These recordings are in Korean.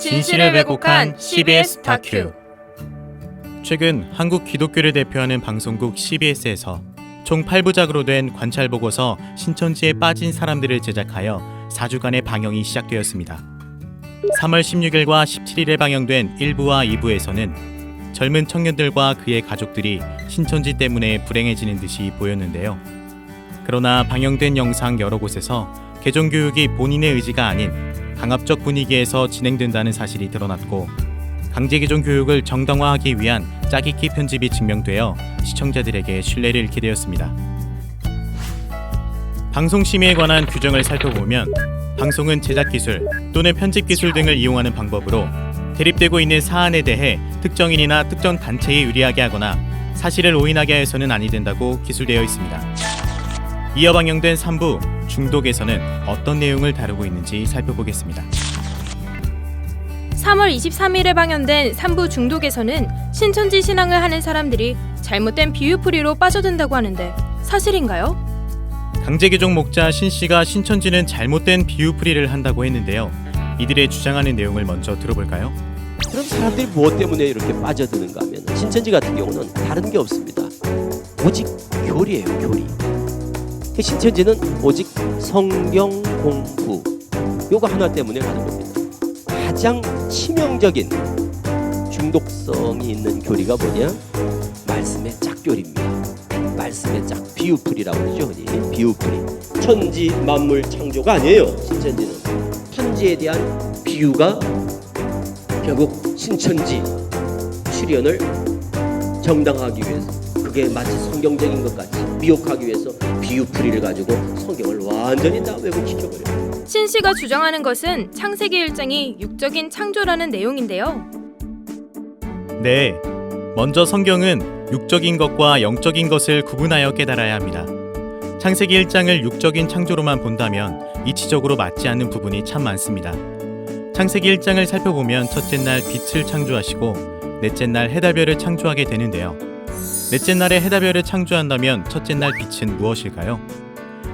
진실을 왜곡한 CBS 다큐. 최근 한국 기독교를 대표하는 방송국 CBS에서 총 8부작으로 된 관찰보고서 신천지에 빠진 사람들을 제작하여 4주간의 방영이 시작되었습니다. 3월 16일과 17일에 방영된 1부와 2부에서는 젊은 청년들과 그의 가족들이 신천지 때문에 불행해지는 듯이 보였는데요. 그러나 방영된 영상 여러 곳에서 개종교육이 본인의 의지가 아닌 강압적 분위기에서 진행된다는 사실이 드러났고, 강제개종 교육을 정당화하기 위한 짜깁기 편집이 증명되어 시청자들에게 신뢰를 잃게 되었습니다. 방송심의에 관한 규정을 살펴보면 방송은 제작기술 또는 편집기술 등을 이용하는 방법으로 대립되고 있는 사안에 대해 특정인이나 특정 단체에 유리하게 하거나 사실을 오인하게 해서는 아니 된다고 기술되어 있습니다. 이어 방영된 3부 중독에서는 어떤 내용을 다루고 있는지 살펴보겠습니다. 3월 23일에 방영된 3부 중독에서는 신천지 신앙을 하는 사람들이 잘못된 비유풀이로 빠져든다고 하는데 사실인가요? 강제개종 목자 신씨가 신천지는 잘못된 비유풀이를 한다고 했는데요. 이들의 주장하는 내용을 먼저 들어볼까요? 그럼 사람들이 무엇 때문에 이렇게 빠져드는가 하면 신천지 같은 경우는 다른 게 없습니다. 오직 교리예요, 교리. 신천지는 오직 성경 공부 요거 하나 때문에 가는 겁니다. 가장 치명적인 중독성이 있는 교리가 뭐냐? 말씀의 짝교리입니다. 말씀의 짝, 비유풀이라고 그러죠, 흔히. 비유풀이. 천지 만물 창조가 아니에요, 신천지는. 천지에 대한 비유가 결국 신천지 출현을 정당화하기 위해서, 그게 마치 성경적인 것 같이 미혹하기 위해서 비유풀이를 가지고 성경을 완전히 다 왜곡시켜버려요. 신 씨가 주장하는 것은 창세기 1장이 육적인 창조라는 내용인데요. 네, 먼저 성경은 육적인 것과 영적인 것을 구분하여 깨달아야 합니다. 창세기 1장을 육적인 창조로만 본다면 이치적으로 맞지 않는 부분이 참 많습니다. 창세기 1장을 살펴보면 첫째 날 빛을 창조하시고 넷째 날 해달별을 창조하게 되는데요. 넷째 날에 해달별을 창조한다면 첫째 날 빛은 무엇일까요?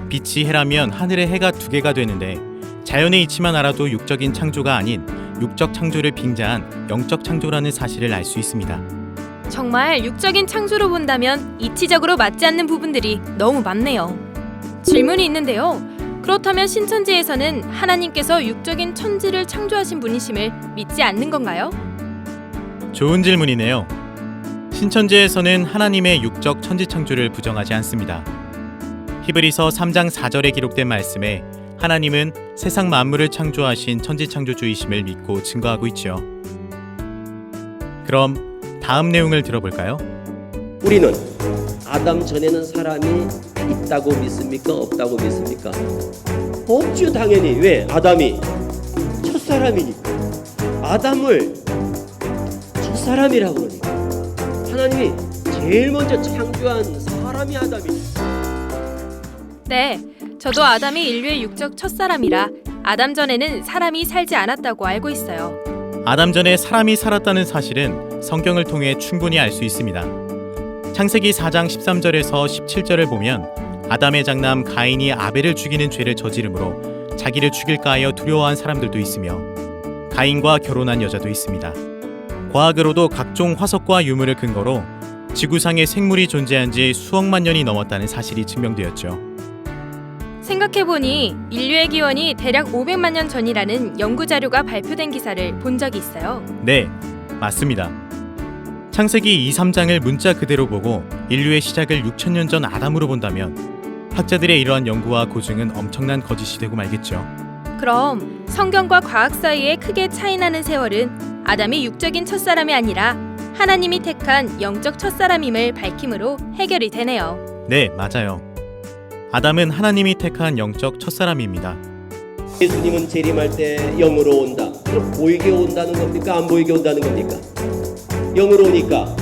빛이 해라면 하늘의 해가 두 개가 되는데, 자연의 이치만 알아도 육적인 창조가 아닌 육적 창조를 빙자한 영적 창조라는 사실을 알 수 있습니다. 정말 육적인 창조로 본다면 이치적으로 맞지 않는 부분들이 너무 많네요. 질문이 있는데요. 그렇다면 신천지에서는 하나님께서 육적인 천지를 창조하신 분이심을 믿지 않는 건가요? 좋은 질문이네요. 신천지에서는 하나님의 육적 천지 창조를 부정하지 않습니다. 히브리서 3장 4절에 기록된 말씀에 하나님은 세상 만물을 창조하신 천지 창조주이심을 믿고 증거하고 있죠. 그럼 다음 내용을 들어볼까요? 우리는 아담 전에는 사람이 있다고 믿습니까? 없다고 믿습니까? 없죠, 당연히. 왜? 아담이 첫사람이니까. 아담을 첫사람이라고 그러니까. 하나님이 제일 먼저 창조한 사람이 아담이죠. 네, 저도 아담이 인류의 육적 첫사람이라 아담 전에는 사람이 살지 않았다고 알고 있어요. 아담 전에 사람이 살았다는 사실은 성경을 통해 충분히 알 수 있습니다. 창세기 4장 13절에서 17절을 보면 아담의 장남 가인이 아벨을 죽이는 죄를 저지름으로 자기를 죽일까 하여 두려워한 사람들도 있으며, 가인과 결혼한 여자도 있습니다. 과학으로도 각종 화석과 유물을 근거로 지구상에 생물이 존재한 지 수억만 년이 넘었다는 사실이 증명되었죠. 생각해보니 인류의 기원이 대략 500만 년 전이라는 연구 자료가 발표된 기사를 본 적이 있어요. 네, 맞습니다. 창세기 2, 3장을 문자 그대로 보고 인류의 시작을 6천년 전 아담으로 본다면 학자들의 이러한 연구와 고증은 엄청난 거짓이 되고 말겠죠. 그럼 성경과 과학 사이에 크게 차이나는 세월은 아담이 육적인 첫사람이 아니라 하나님이 택한 영적 첫사람임을 밝힘으로 해결이 되네요. 네, 맞아요. 아담은 하나님이 택한 영적 첫사람입니다. 예수님은 재림할 때 영으로 온다. 그럼 보이게 온다는 겁니까? 안 보이게 온다는 겁니까? 영으로 오니까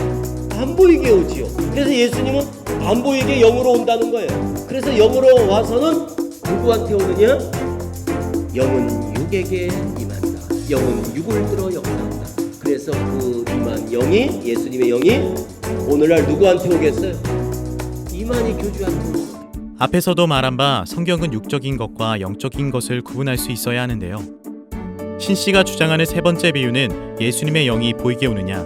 안 보이게 오지요. 그래서 예수님은 안 보이게 영으로 온다는 거예요. 그래서 영으로 와서는 누구한테 오느냐? 영은 육에게 임한다. 영은 육을 들어 역사한다. 그래서 그 임한 영이, 예수님의 영이 오늘날 누구한테 오겠어요? 이만희 교주한테 오겠어요. 앞에서도 말한 바 성경은 육적인 것과 영적인 것을 구분할 수 있어야 하는데요. 신 씨가 주장하는 세 번째 비유는 예수님의 영이 보이게 오느냐,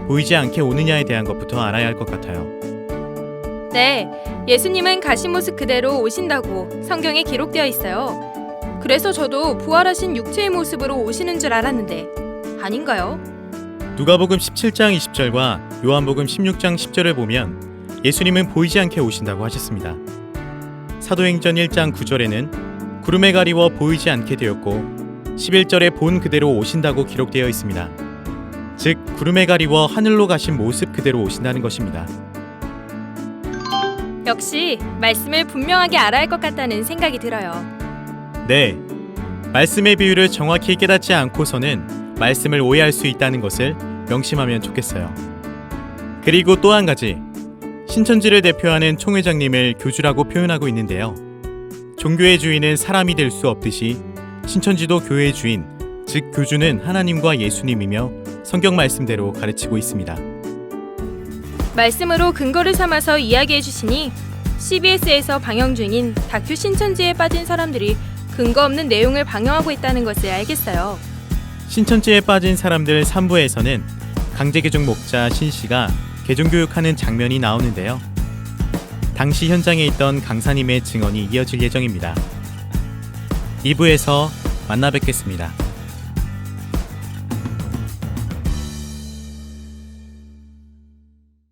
보이지 않게 오느냐에 대한 것부터 알아야 할 것 같아요. 네, 예수님은 가신 모습 그대로 오신다고 성경에 기록되어 있어요. 그래서 저도 부활하신 육체의 모습으로 오시는 줄 알았는데 아닌가요? 누가복음 17장 20절과 요한복음 16장 10절을 보면 예수님은 보이지 않게 오신다고 하셨습니다. 사도행전 1장 9절에는 구름에 가리워 보이지 않게 되었고 11절에 본 그대로 오신다고 기록되어 있습니다. 즉 구름에 가리워 하늘로 가신 모습 그대로 오신다는 것입니다. 역시 말씀을 분명하게 알아야 할 것 같다는 생각이 들어요. 네, 말씀의 비유를 정확히 깨닫지 않고서는 말씀을 오해할 수 있다는 것을 명심하면 좋겠어요. 그리고 또 한 가지, 신천지를 대표하는 총회장님을 교주라고 표현하고 있는데요. 종교의 주인은 사람이 될 수 없듯이 신천지도 교회의 주인, 즉 교주는 하나님과 예수님이며 성경 말씀대로 가르치고 있습니다. 말씀으로 근거를 삼아서 이야기해 주시니 CBS에서 방영 중인 다큐 신천지에 빠진 사람들이 근거 없는 내용을 방영하고 있다는 것을 알겠어요. 신천지에 빠진 사람들 3부에서는 강제개종 목자 신 씨가 개종교육하는 장면이 나오는데요. 당시 현장에 있던 강사님의 증언이 이어질 예정입니다. 2부에서 만나 뵙겠습니다.